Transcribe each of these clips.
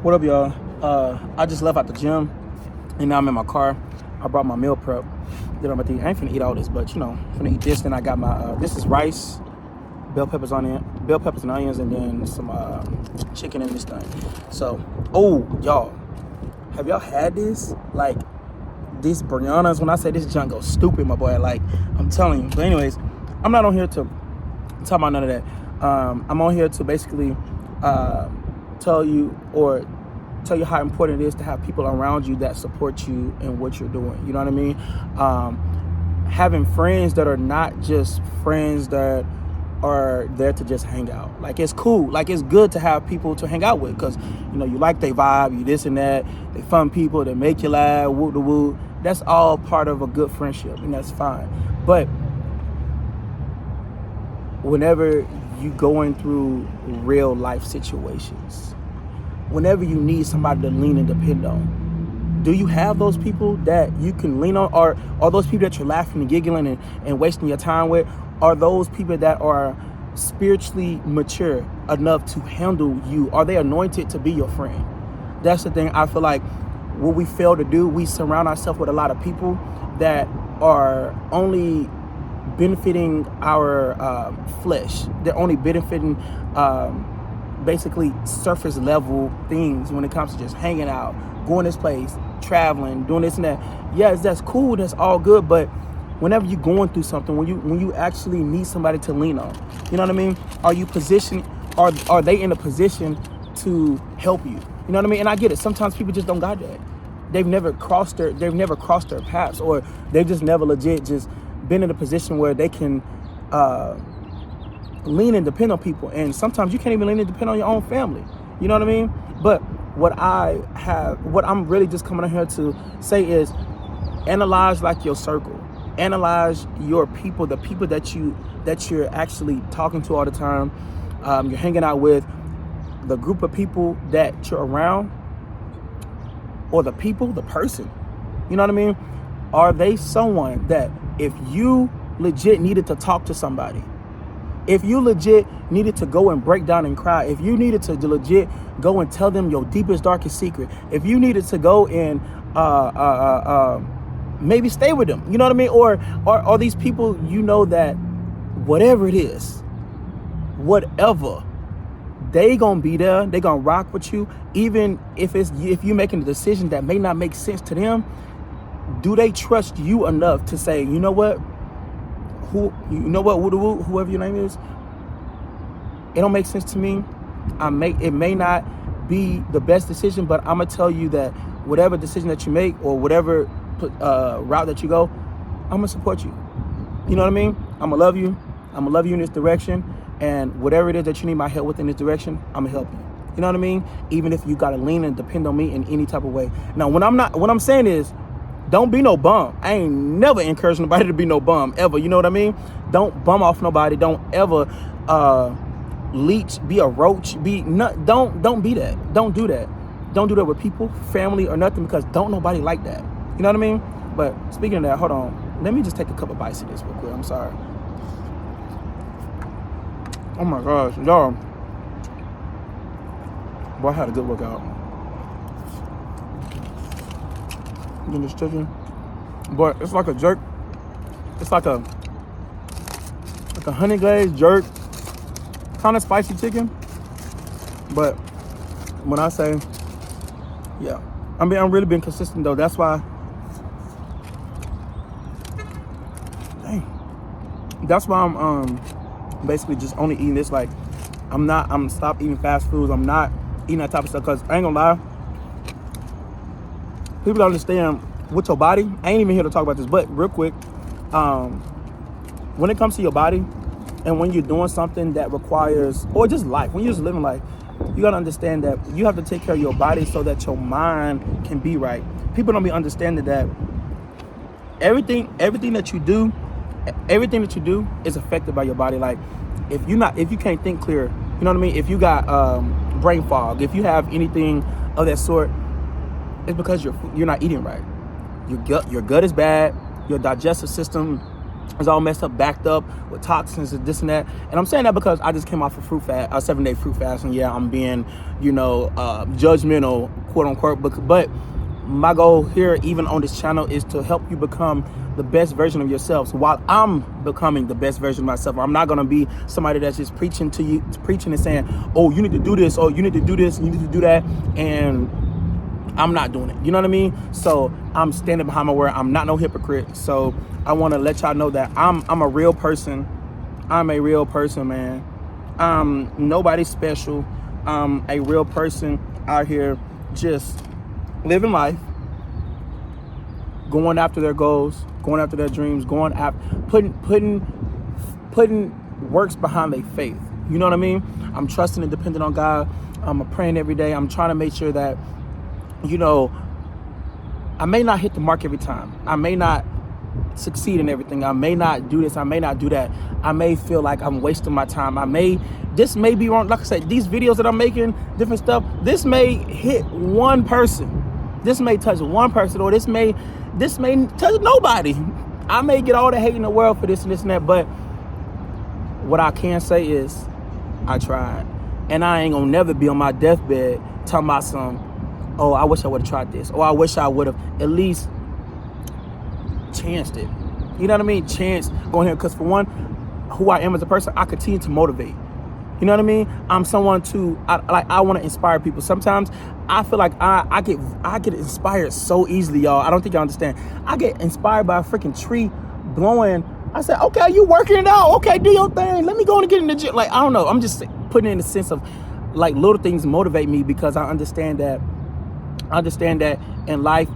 What up, y'all? I just left out the gym, and now I'm in my car. I brought my meal prep. Then I'm about to eat. I ain't finna eat all this, but you know, I'm finna eat this. Then I got my this is rice, bell peppers and onions, and then some chicken in this thing. So, oh, y'all, have y'all had this? Like these Briannas? When I say this junk goes stupid, my boy. Like I'm telling you. But anyways, I'm not on here to talk about none of that. I'm on here to basically tell you how important it is to have people around you that support you in what you're doing. You know what I mean? Having friends that are not just friends that are there to just hang out. Like, it's cool. Like, it's good to have people to hang out with because, you know, you like their vibe, you this and that. They fun people, they make you laugh, woo the woo. That's all part of a good friendship, and that's fine. But whenever you going through real life situations, whenever you need somebody to lean and depend on, do you have those people that you can lean on? Or are those people that you're laughing and giggling and wasting your time with? Are those people that are spiritually mature enough to handle you? Are they anointed to be your friend? That's the thing. I feel like what we fail to do, we surround ourselves with a lot of people that are only benefiting our flesh. They're only benefiting basically surface level things when it comes to just hanging out, going this place, traveling, doing this and that. Yes, that's cool, that's all good, but whenever you're going through something, when you actually need somebody to lean on, you know what I mean? Are you positioned? Are they in a position to help you? You know what I mean? And I get it. Sometimes people just don't got that. They've never crossed their paths, or they've just never legit just been in a position where they can lean and depend on people. And sometimes you can't even lean and depend on your own family. You know what I mean? But what I'm really just coming in here to say is analyze like your circle. Analyze your people, the people that you're actually talking to all the time, you're hanging out with, the group of people that you're around, or the person. You know what I mean? Are they someone that if you legit needed to talk to somebody, if you legit needed to go and break down and cry, if you needed to legit go and tell them your deepest, darkest secret, if you needed to go and maybe stay with them, you know what I mean? Or are these people, you know, that whatever it is, whatever, they gonna be there, they gonna rock with you, even if you're making a decision that may not make sense to them. Do they trust you enough to say, you know what, whoever your name is, it don't make sense to me. It may not be the best decision, but I'm gonna tell you that whatever decision that you make or whatever route that you go, I'm gonna support you. You know what I mean? I'm gonna love you. I'm gonna love you in this direction, and whatever it is that you need my help with in this direction, I'm gonna help you. You know what I mean? Even if you gotta lean and depend on me in any type of way. Now, what I'm saying is, don't be no bum. I ain't never encouraged nobody to be no bum, ever. You know what I mean? Don't bum off nobody. Don't ever leech, be a roach. Don't be that. Don't do that. Don't do that with people, family, or nothing, because don't nobody like that. You know what I mean? But speaking of that, hold on. Let me just take a couple bites of this real quick. I'm sorry. Oh my gosh, y'all. Boy, I had a good workout. Getting this chicken, but it's like a jerk. It's like a honey glazed jerk, kind of spicy chicken. But when I say, yeah, I'm really being consistent though. That's why. That's why I'm basically just only eating this. Like, I'm stop eating fast foods. I'm not eating that type of stuff, because I ain't gonna lie, people don't understand with your body. I ain't even here to talk about this, but real quick, when it comes to your body and when you're doing something that requires, or just life, when you're just living life, you gotta understand that you have to take care of your body so that your mind can be right. People don't be understanding that everything that you do is affected by your body. Like, if you can't think clear, you know what I mean? If you got brain fog, if you have anything of that sort, it's because you're not eating right. Your gut is bad. Your digestive system It's all messed up, backed up with toxins and this and that. And I'm saying that because I just came off a 7-day fruit fast, and yeah, I'm being, judgmental, quote unquote. But my goal here, even on this channel, is to help you become the best version of yourself. So while I'm becoming the best version of myself, I'm not gonna be somebody that's just preaching and saying, oh, you need to do this, oh, you need to do this, you need to do that, and I'm not doing it. You know what I mean? So I'm standing behind my word. I'm not no hypocrite. So I want to let y'all know that I'm a real person. I'm a real person, man. Nobody's special. I'm a real person out here just living life, going after their goals, going after their dreams, going after putting works behind their faith. You know what I mean? I'm trusting and dependent on God. I'm praying every day. I'm trying to make sure that, I may not hit the mark every time. I may not succeed in everything. I may not do this. I may not do that. I may feel like I'm wasting my time. This may be wrong. Like I said, these videos that I'm making, different stuff, this may hit one person. This may touch one person, or this may touch nobody. I may get all the hate in the world for this and this and that, but what I can say is I tried. And I ain't gonna never be on my deathbed talking about oh, I wish I would have tried this, or I wish I would have at least chanced it. You know what I mean? Chance going here, because for one, who I am as a person, I continue to motivate. You know what I mean? I'm someone I want to inspire people. Sometimes I feel like I get inspired so easily, y'all. I don't think y'all understand. I get inspired by a freaking tree blowing. I said, okay, you working it out. Okay, do your thing. Let me go and get in the gym. Like, I don't know. I'm just putting it in the sense of like little things motivate me, because I understand that in life,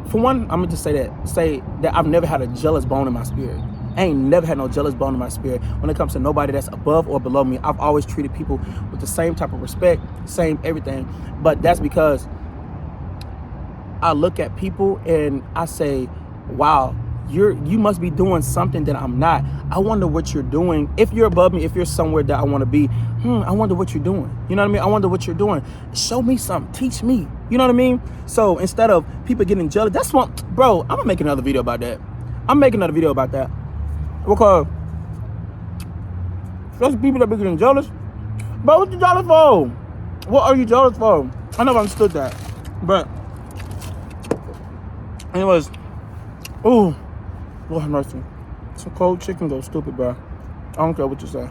for one, I'm gonna just say that I've never had a jealous bone in my spirit. I ain't never had no jealous bone in my spirit when it comes to nobody that's above or below me. I've always treated people with the same type of respect, same everything. But that's because I look at people and I say, wow, you must be doing something that I'm not. I wonder what you're doing. If you're above me, if you're somewhere that I want to be, I wonder what you're doing. You know what I mean? I wonder what you're doing. Show me something. Teach me. You know what I mean? So instead of people getting jealous, that's what, bro, I'm gonna make another video about that. Because there's people that be getting jealous. Bro, what you jealous for? What are you jealous for? I never understood that. But anyways, ooh, Lord have mercy. Some cold chicken goes stupid, bro. I don't care what you say.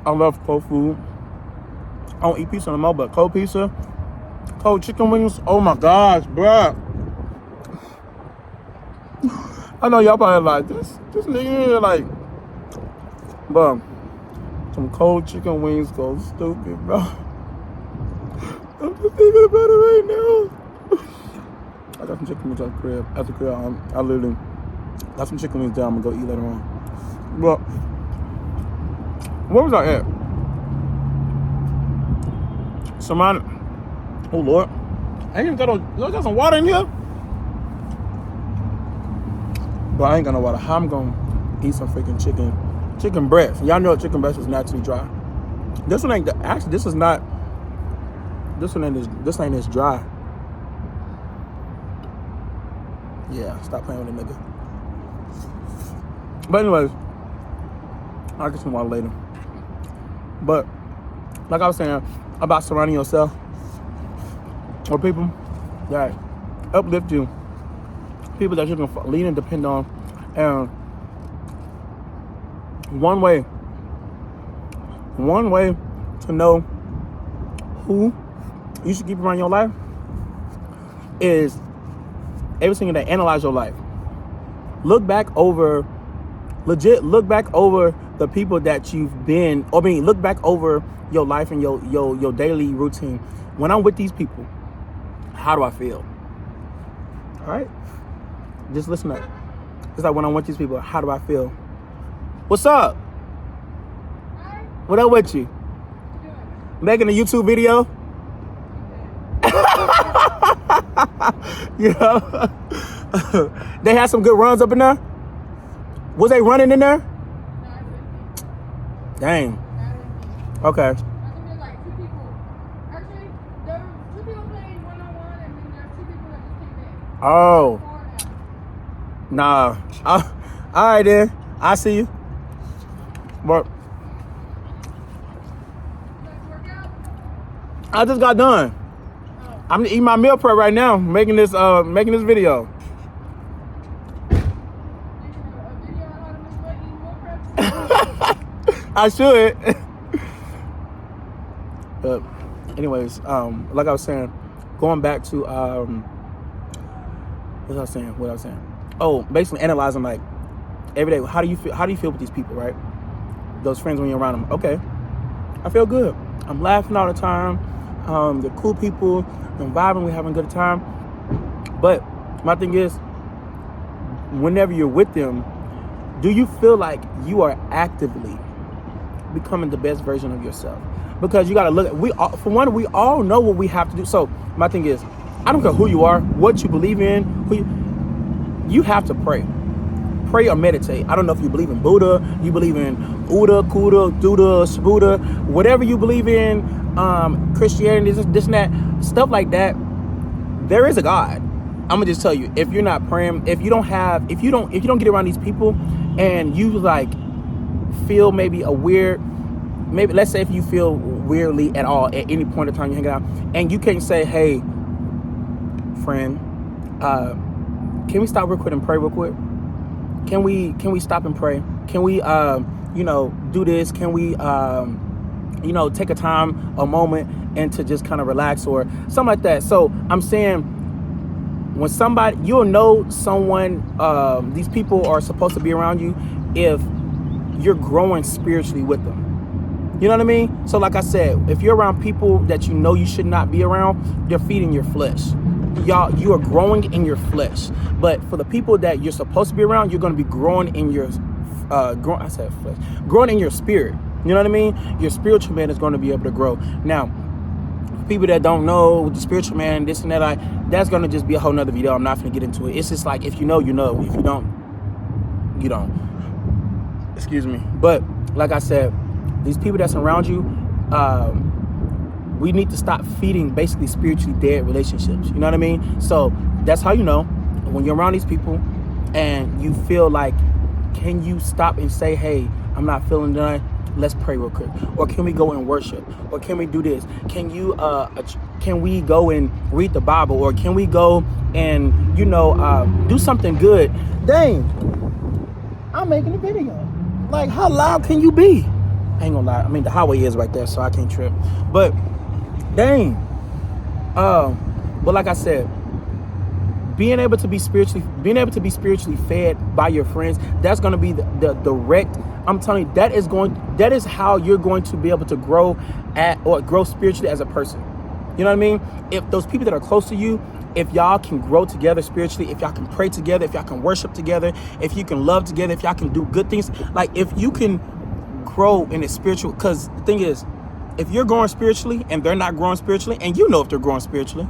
I love cold food. I don't eat pizza no more, but cold pizza, cold chicken wings, oh my gosh, bro. I know y'all probably like, this nigga here, like, bro, some cold chicken wings go stupid, bro. I'm just thinking about it right now. I got some chicken wings at the crib. I literally got some chicken wings down. I'm gonna go eat later on. But where was I at? Somebody, oh Lord, I ain't even got some water in here. But I ain't got no water. How I'm gonna eat some freaking chicken breast? Y'all know chicken breast is naturally dry. This one ain't this ain't as dry. Yeah, stop playing with it, nigga. But anyways, I'll get some water later. But like I was saying about surrounding yourself with people that uplift you, people that you can lean and depend on. And one way to know who you should keep around your life is every single day analyze your life. Look back over the people that you've been, look back over your life and your daily routine. When I'm with these people, how do I feel? All right? Just listen up. It's like when I'm with these people, how do I feel? What's up? Hi. What up with you? Making a YouTube video? You know? They had some good runs up in there? Was they running in there? Dang. Okay. I think there's like 2 people. Actually, there were 2 people playing one-on-one, and then there's 2 people that just came in. Oh. Nah. All right then. I see you. But I just got done. I'm eating my meal prep right now, making this video. I should. But anyways, like I was saying, going back to what I was saying. Oh, basically analyzing like every day. How do you feel with these people, right? Those friends when you're around them. Okay, I feel good. I'm laughing all the time. They're cool people. I'm vibing. We're having a good time. But my thing is, whenever you're with them, do you feel like you are actively becoming the best version of yourself? Because you got to look at, we all know what we have to do. So my thing is, I don't care who you are, what you believe in, you have to pray or meditate. I don't know if you believe in Buddha, you believe in Uda, Kuda, Duda, Sabuda, whatever you believe in, Christianity, this and that, stuff like that. There is a God. I'm gonna just tell you, if you're not praying, if you don't get around these people and you like feel maybe let's say if you feel weirdly at all at any point in time you hang out and you can't say, hey friend, can we stop real quick and pray real quick? Can we stop and pray? Can we do this? Can we take a moment and to just kind of relax or something like that? So I'm saying, when somebody, you'll know someone, these people are supposed to be around you if you're growing spiritually with them. You know what I mean? So like I said, if you're around people that you know you should not be around, they're feeding your flesh. You are growing in your flesh. But for the people that you're supposed to be around, you're going to be growing in your growing in your spirit. You know what I mean? Your spiritual man is going to be able to grow. Now, people that don't know the spiritual man, this and that, that's going to just be a whole nother video. I'm not going to get into it. It's just like, if you know, you know. If you don't, you don't. Excuse me. But like I said, these people that's around you, we need to stop feeding basically spiritually dead relationships. You know what I mean? So that's how you know when you're around these people and you feel like, can you stop and say, hey, I'm not feeling done. Let's pray real quick. Or can we go and worship? Or can we do this? Can we go and read the Bible? Or can we go and, do something good? Dang, I'm making a video. Like, how loud can you be? I ain't gonna lie. I mean, the highway is right there, so I can't trip. But dang. But like I said, being able to be spiritually fed by your friends, that's going to be the direct. I'm telling you, that is how you're going to be able to grow spiritually as a person. You know what I mean? If those people that are close to you, if y'all can grow together spiritually, if y'all can pray together, if y'all can worship together, if you can love together, if y'all can do good things, like if you can grow in a spiritual, because the thing is, if you're growing spiritually and they're not growing spiritually, and you know if they're growing spiritually,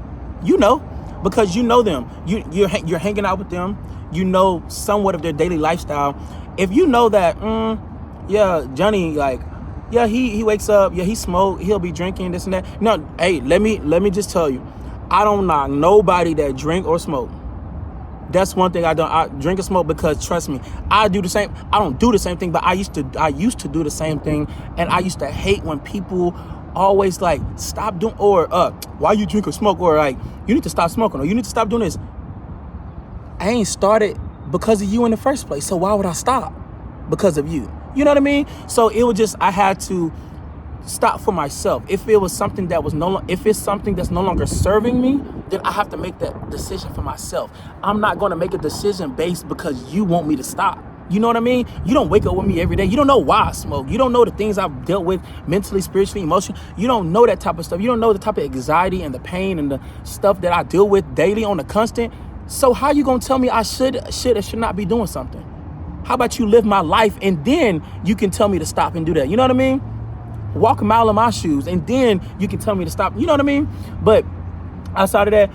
because you know them, you're hanging out with them, you know somewhat of their daily lifestyle. If you know that, Johnny, like, yeah, he wakes up, yeah, he smoke, he'll be drinking this and that. No, hey, let me just tell you, I don't knock nobody that drink or smoke. That's one thing I don't. I drink and smoke because, trust me, I do the same. I don't do the same thing, but I used to do the same thing, and I used to hate when people always like, stop doing, or why you drink or smoke, or like, you need to stop smoking, or you need to stop doing this. I ain't started because of you in the first place, so why would I stop because of you? You know what I mean? So it was just, I had to stop for myself. If it was something that was if it's something that's no longer serving me, then I have to make that decision for myself. I'm not going to make a decision based because you want me to stop. You know what I mean? You don't wake up with me every day. You don't know why I smoke. You don't know the things I've dealt with mentally, spiritually, emotionally. You don't know that type of stuff. You don't know the type of anxiety and the pain and the stuff that I deal with daily on the constant. So how you going to tell me I should or should not be doing something? How about you live my life and then you can tell me to stop and do that? You know what I mean? Walk a mile in my shoes and then you can tell me to stop. You know what I mean? But outside of that,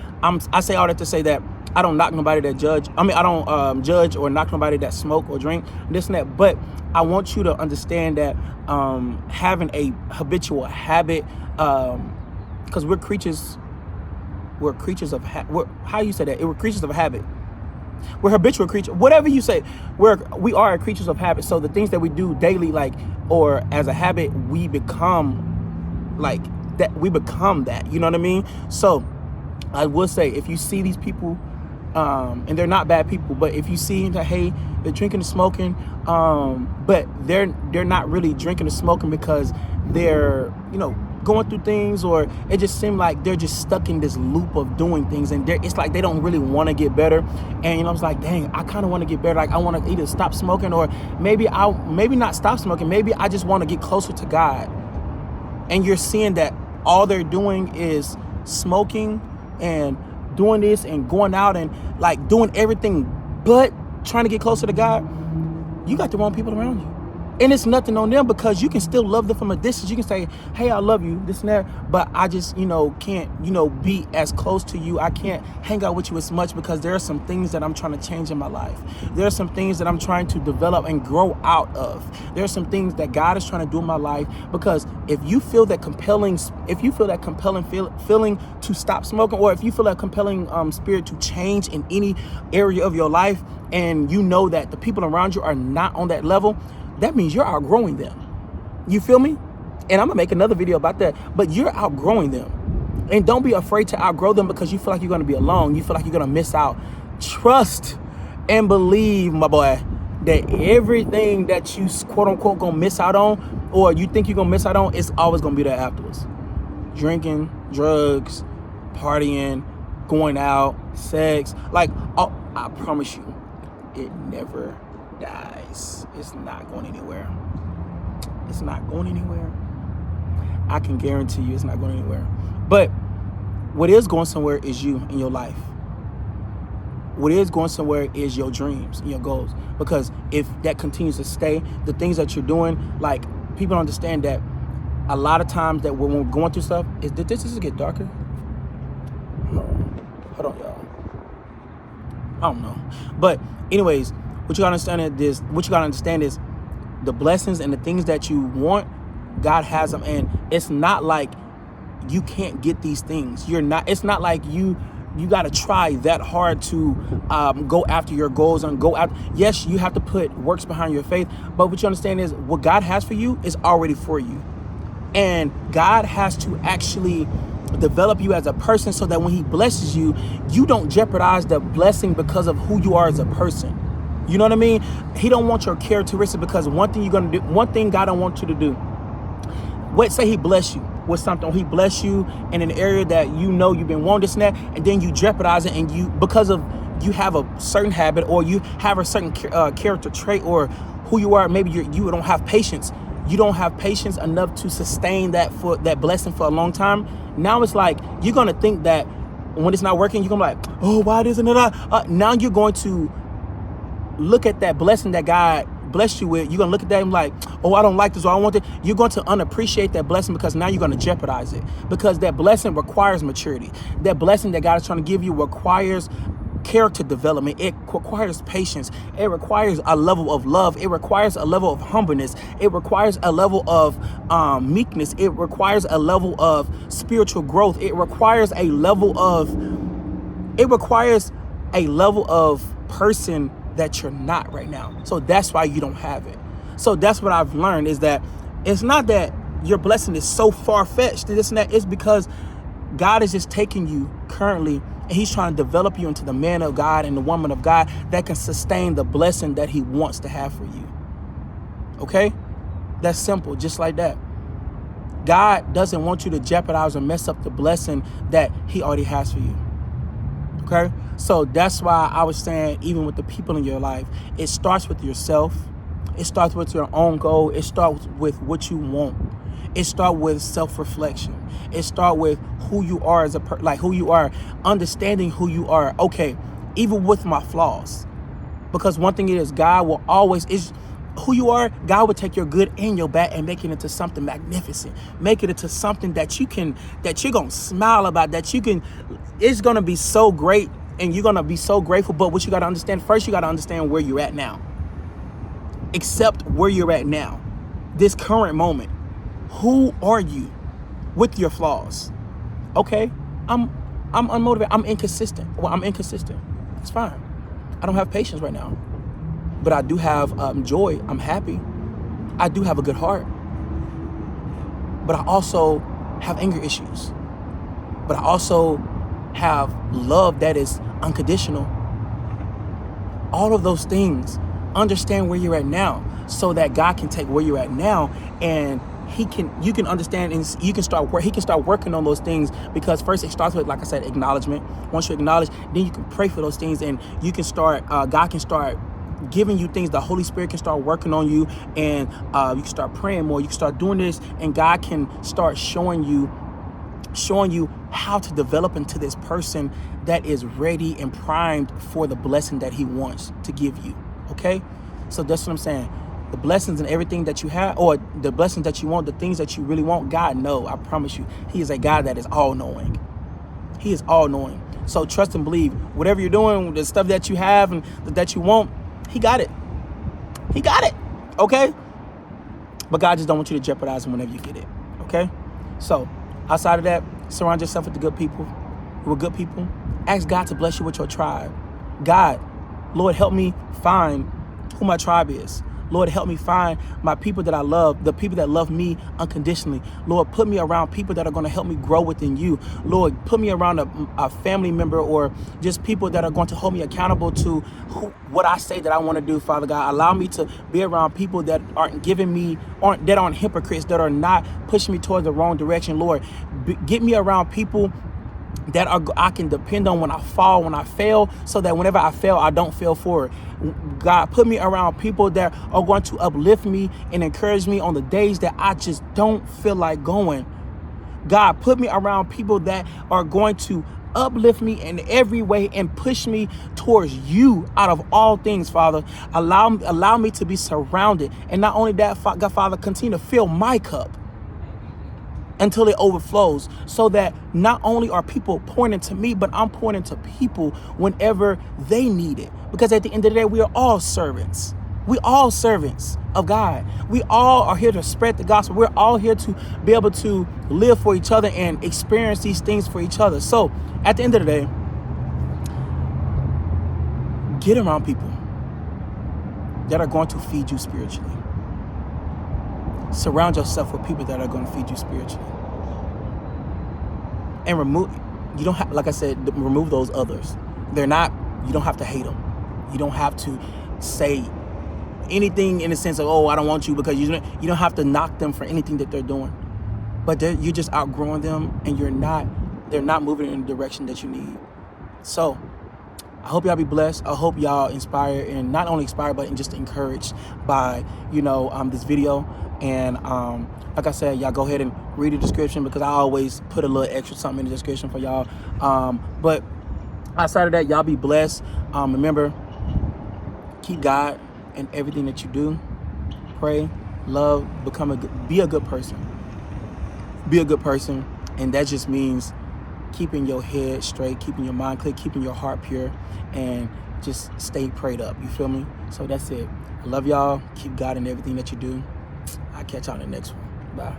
I say all that to say that I don't knock nobody that judge. I don't judge or knock nobody that smoke or drink, this and that. But I want you to understand that having a habitual habit, because we're creatures of how you say that? We're creatures of habit. We're habitual creatures. Whatever you say, we are creatures of habit. So the things that we do daily, like, or as a habit, we become like that. We become that. You know what I mean? So I will say, if you see these people, and they're not bad people, but if you see that, hey, they're drinking and smoking, but they're not really drinking and smoking because they're, going through things, or it just seemed like they're just stuck in this loop of doing things, and it's like they don't really want to get better. And I was like, dang, I kind of want to get better. Like, I want to either stop smoking, or maybe not stop smoking. Maybe I just want to get closer to God. And you're seeing that all they're doing is smoking and doing this and going out and like doing everything but trying to get closer to God. You got the wrong people around you. And it's nothing on them, because you can still love them from a distance. You can say, hey, I love you, this and that, but I just, can't, be as close to you. I can't hang out with you as much because there are some things that I'm trying to change in my life. There are some things that I'm trying to develop and grow out of. There are some things that God is trying to do in my life, because if you feel that compelling feeling to stop smoking, or if you feel that compelling spirit to change in any area of your life, and you know that the people around you are not on that level, that means you're outgrowing them. You feel me? And I'm gonna make another video about that, but you're outgrowing them. And don't be afraid to outgrow them because you feel like you're gonna be alone. You feel like you're gonna miss out. Trust and believe, my boy, that everything that you quote unquote gonna miss out on, or you think you're gonna miss out on, it's always gonna be there afterwards. Drinking, drugs, partying, going out, sex. Like, oh, I promise you, it never dies. It's not going anywhere. It's not going anywhere. I can guarantee you it's not going anywhere. But what is going somewhere is you and your life. What is going somewhere is your dreams and your goals. Because if that continues to stay, the things that you're doing, like, people understand that a lot of times that when we're going through stuff, did this just get darker? Hold on, y'all. I don't know. But anyways, what you gotta understand is the blessings and the things that you want, God has them. And it's not like you can't get these things. It's not like you got to try that hard to go after your goals and go after. Yes, you have to put works behind your faith, but what you understand is what God has for you is already for you. And God has to actually develop you as a person so that when he blesses you, you don't jeopardize the blessing because of who you are as a person. You know what I mean? He don't want your characteristics, because one thing God don't want you to do. Say he bless you with something, he bless you in an area that you've been wanting this and that, and then you jeopardize it, and because of you have a certain habit, or you have a certain character trait, or who you are, maybe you don't have patience. You don't have patience enough to sustain that blessing for a long time. Now it's like you're gonna think that when it's not working, you're gonna be like, oh, why isn't it? Now you're going to look at that blessing that God blessed you with. You're gonna look at that and be like, oh, I don't like this, or I don't want it. You're going to unappreciate that blessing, because now you're gonna jeopardize it, because that blessing requires maturity. That blessing that God is trying to give you requires character development. It requires patience. It requires a level of love. It requires a level of humbleness. It requires a level of meekness. It requires a level of spiritual growth. It requires a level of person that you're not right now. So that's why you don't have it. So that's what I've learned, is that it's not that your blessing is so far-fetched, this and that. It's because God is just taking you currently, and he's trying to develop you into the man of God and the woman of God that can sustain the blessing that he wants to have for you. Okay? That's simple, just like that. God doesn't want you to jeopardize or mess up the blessing that he already has for you. Okay? So that's why I was saying, even with the people in your life, it starts with yourself. It starts with your own goal. It starts with what you want. It starts with self-reflection. It starts with who you are as who you are, understanding who you are. Okay, even with my flaws. Because one thing is, God will always, is who you are, God will take your good and your bad and make it into something magnificent. Make it into something that you're going to smile about, it's going to be so great, and you're going to be so grateful. But what you got to understand, first you got to understand where you're at now. Accept where you're at now. This current moment. Who are you with your flaws? Okay, I'm unmotivated. I'm inconsistent. Well, I'm inconsistent. It's fine. I don't have patience right now, but I do have joy. I'm happy. I do have a good heart, but I also have anger issues. But I also have love that is unconditional. All of those things, understand where you're at now so that God can take where you're at now and you can understand and he can start working on those things, because first it starts with, like I said, acknowledgement. Once you acknowledge, then you can pray for those things, and you can start, God can start giving you things. The Holy Spirit can start working on you, and you can start praying more. You can start doing this, and God can start showing you how to develop into this person that is ready and primed for the blessing that he wants to give you. Okay? So that's what I'm saying. The blessings and everything that you have, or the blessings that you want, the things that you really want, God knows. I promise you. He is a God that is all-knowing. He is all-knowing. So trust and believe. Whatever you're doing, the stuff that you have and that you want, he got it. He got it. Okay? But God just don't want you to jeopardize him whenever you get it. Okay? So outside of that, surround yourself with the good people. With good people. Ask God to bless you with your tribe. God, Lord, help me find who my tribe is. Lord, help me find my people that I love, the people that love me unconditionally. Lord, put me around people that are going to help me grow within you. Lord, put me around a family member or just people that are going to hold me accountable to what I say that I want to do, Father God. Allow me to be around people that aren't hypocrites, that are not pushing me towards the wrong direction. Lord, get me around people that I can depend on when I fall, when I fail, so that whenever I fail, I don't fail forward. God, put me around people that are going to uplift me and encourage me on the days that I just don't feel like going. God, put me around people that are going to uplift me in every way and push me towards you out of all things, Father. Allow me to be surrounded. And not only that, God, Father, continue to fill my cup until it overflows, so that not only are people pointing to me, but I'm pointing to people whenever they need it. Because at the end of the day, we are all servants. We all servants of God. We all are here to spread the gospel. We're all here to be able to live for each other and experience these things for each other. So at the end of the day, get around people that are going to feed you spiritually. Surround yourself with people that are going to feed you spiritually. And remove those others. You don't have to hate them. You don't have to say anything in the sense of, oh, I don't want you, because you don't have to knock them for anything that they're doing. But you're just outgrowing them, and they're not moving in the direction that you need. So I hope y'all be blessed. I hope y'all inspired, and not only inspired, but just encouraged by, this video. And like I said, y'all go ahead and read the description, because I always put a little extra something in the description for y'all. But outside of that, y'all be blessed. Remember, keep God in everything that you do. Pray, love, be a good person. Be a good person. And that just means keeping your head straight, keeping your mind clear, keeping your heart pure, and just stay prayed up. You feel me? So that's it. I love y'all. Keep God in everything that you do. I'll catch y'all in the next one. Bye.